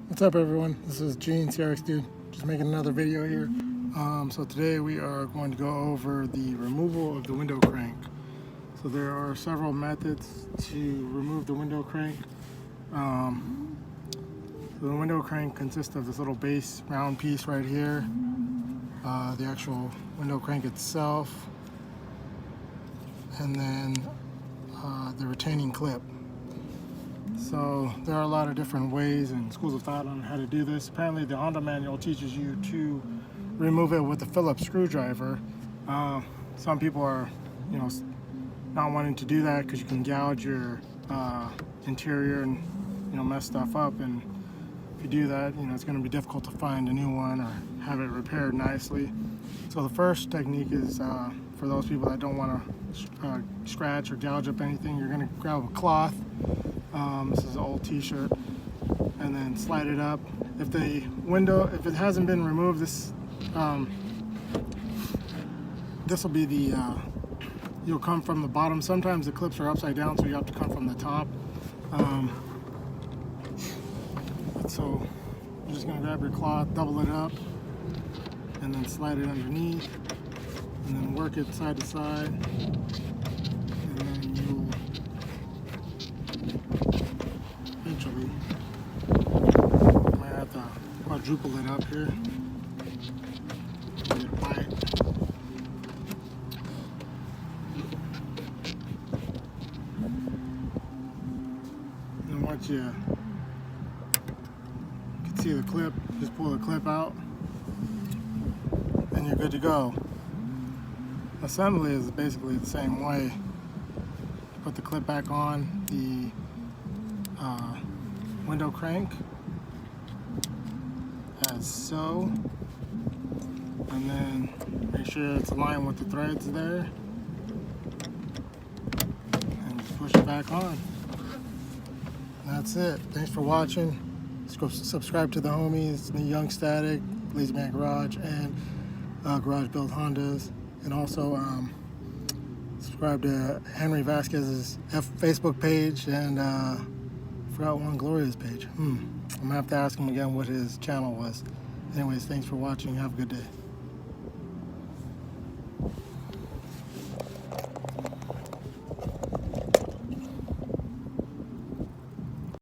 What's up, everyone? This is Gene, CRX Dude, just making another video here. So today we are going to go over the removal of the window crank. So there are several methods to remove the window crank. So the window crank consists of this little base round piece right here, the actual window crank itself, and then the retaining clip. So there are a lot of different ways and schools of thought on how to do this. Apparently the Honda manual teaches you to remove it with a Phillips screwdriver. Some people are, not wanting to do that because you can gouge your interior and, mess stuff up. And if you do that, it's going to be difficult to find a new one or have it repaired nicely. So the first technique is for those people that don't want to scratch or gouge up anything. You're going to grab a cloth. This is an old t-shirt, and then slide it up. If it hasn't been removed, this will be the, you'll come from the bottom. Sometimes the clips are upside down, so you have to come from the top. So you're just gonna grab your cloth, double it up, and then slide it underneath, and then work it side to side, and then you'll eventually might have to quadruple it up here. Get it tight. And once you can see the clip, just pull the clip out, and you're good to go. Assembly is basically the same way. Put the clip back on the window crank as so, and then make sure it's aligned with the threads there, and just push it back on. That's it. Thanks for watching. Subscribe to the homies, the Young Static, Lazy Man Garage, and Garage Build Hondas, and also subscribe to Henry Vasquez's Facebook page, and forgot one Gloria's page. I'm gonna have to ask him again what his channel was. Anyways, thanks for watching. Have a good day.